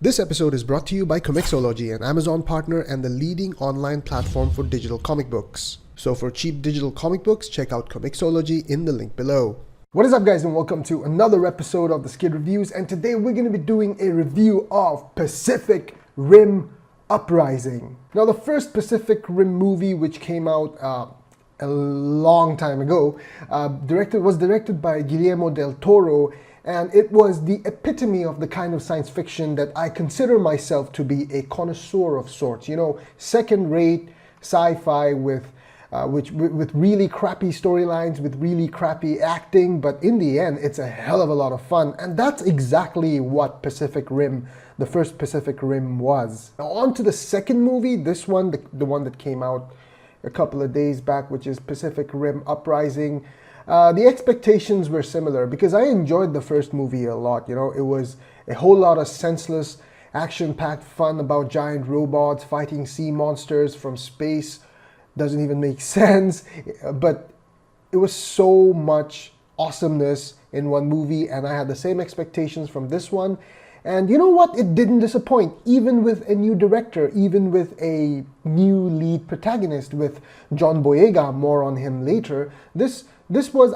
This episode is brought to you by Comixology, an Amazon partner and the leading online platform for digital comic books. So for cheap digital comic books, check out Comixology in the link below. What is up, guys, and welcome to another episode of the Skid Reviews, and today we're going to be doing a review of Pacific Rim Uprising. Now, the first Pacific Rim movie, which came out a long time ago, was directed by Guillermo del Toro, and it was the epitome of the kind of science fiction that I consider myself to be a connoisseur of sorts. You know, second-rate sci-fi with really crappy storylines, with really crappy acting, but in the end, it's a hell of a lot of fun. And that's exactly what Pacific Rim, the first Pacific Rim, was. Now, on to the second movie, this one, the one that came out a couple of days back, which is Pacific Rim Uprising. The expectations were similar because I enjoyed the first movie a lot. You know, it was a whole lot of senseless, action-packed fun about giant robots fighting sea monsters from space. Doesn't even make sense, but it was so much awesomeness in one movie, and I had the same expectations from this one. And you know what? It didn't disappoint, even with a new director, even with a new lead protagonist with John Boyega. More on him later.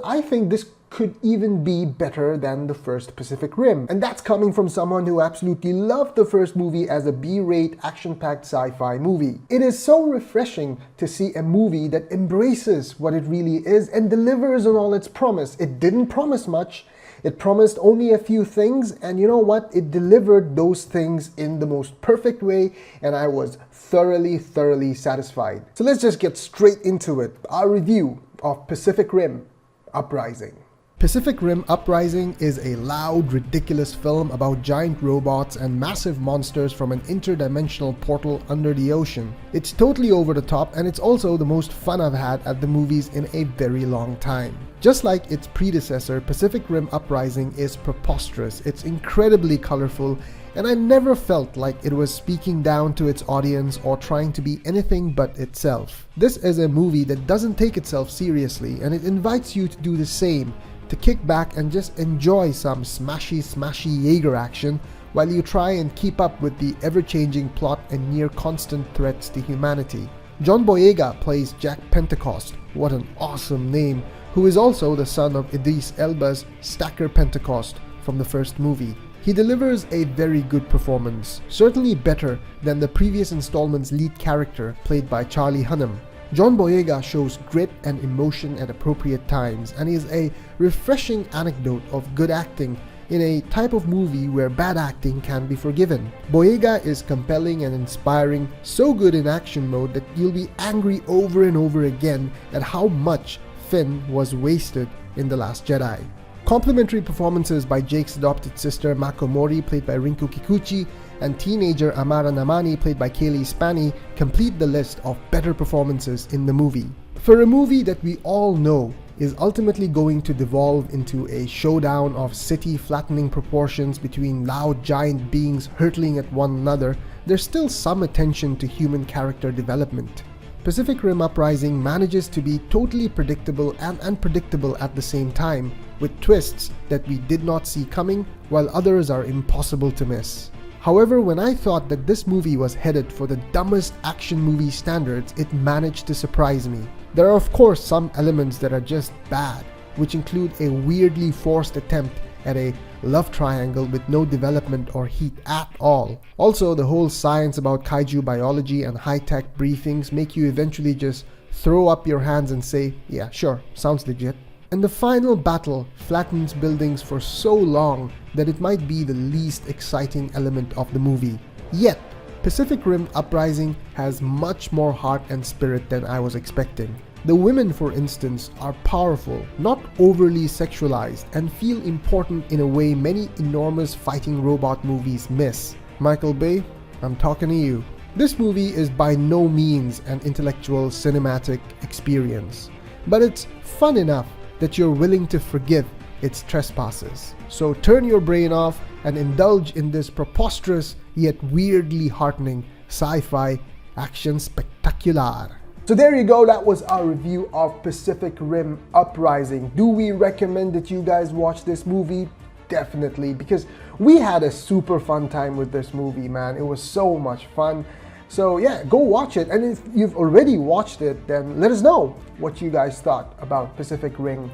I think this could even be better than the first Pacific Rim. And that's coming from someone who absolutely loved the first movie as a B-rate, action-packed sci-fi movie. It is so refreshing to see a movie that embraces what it really is and delivers on all its promise. It didn't promise much. It promised only a few things, and you know what? It delivered those things in the most perfect way, and I was thoroughly satisfied. So let's just get straight into it. Our review of Pacific Rim Uprising. Pacific Rim Uprising is a loud, ridiculous film about giant robots and massive monsters from an interdimensional portal under the ocean. It's totally over the top, and it's also the most fun I've had at the movies in a very long time. Just like its predecessor, Pacific Rim Uprising is preposterous, it's incredibly colorful, and I never felt like it was speaking down to its audience or trying to be anything but itself. This is a movie that doesn't take itself seriously, and it invites you to do the same, to kick back and just enjoy some smashy Jaeger action while you try and keep up with the ever-changing plot and near constant threats to humanity. John Boyega plays Jack Pentecost, what an awesome name, who is also the son of Idris Elba's Stacker Pentecost from the first movie. He delivers a very good performance, certainly better than the previous installment's lead character played by Charlie Hunnam. John Boyega shows grit and emotion at appropriate times and is a refreshing anecdote of good acting in a type of movie where bad acting can be forgiven. Boyega is compelling and inspiring, so good in action mode that you'll be angry over and over again at how much Finn was wasted in The Last Jedi. Complimentary performances by Jake's adopted sister Mako Mori, played by Rinku Kikuchi, and teenager Amara Namani, played by Kaylee Spaney, complete the list of better performances in the movie. For a movie that we all know is ultimately going to devolve into a showdown of city-flattening proportions between loud giant beings hurtling at one another, there's still some attention to human character development. Pacific Rim Uprising manages to be totally predictable and unpredictable at the same time, with twists that we did not see coming, while others are impossible to miss. However, when I thought that this movie was headed for the dumbest action movie standards, it managed to surprise me. There are of course some elements that are just bad, which include a weirdly forced attempt at a love triangle with no development or heat at all. Also, the whole science about kaiju biology and high-tech briefings make you eventually just throw up your hands and say, yeah, sure, sounds legit. And the final battle flattens buildings for so long that it might be the least exciting element of the movie. Yet, Pacific Rim Uprising has much more heart and spirit than I was expecting. The women, for instance, are powerful, not overly sexualized, and feel important in a way many enormous fighting robot movies miss. Michael Bay, I'm talking to you. This movie is by no means an intellectual cinematic experience, but it's fun enough that you're willing to forgive its trespasses. So turn your brain off and indulge in this preposterous yet weirdly heartening sci-fi action spectacular. So there you go, that was our review of Pacific Rim Uprising. Do we recommend that you guys watch this movie? Definitely, because We had a super fun time with this movie, man. It was so much fun. So yeah, go watch it. And if you've already watched it, then let us know what you guys thought about Pacific Rim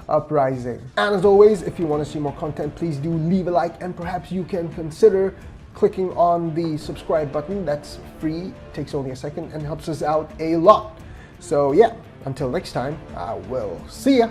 Uprising. And as always, if you want to see more content, please do leave a like, and perhaps you can consider clicking on the subscribe button. That's free, takes only a second, and helps us out a lot. So yeah, until next time, I will see ya.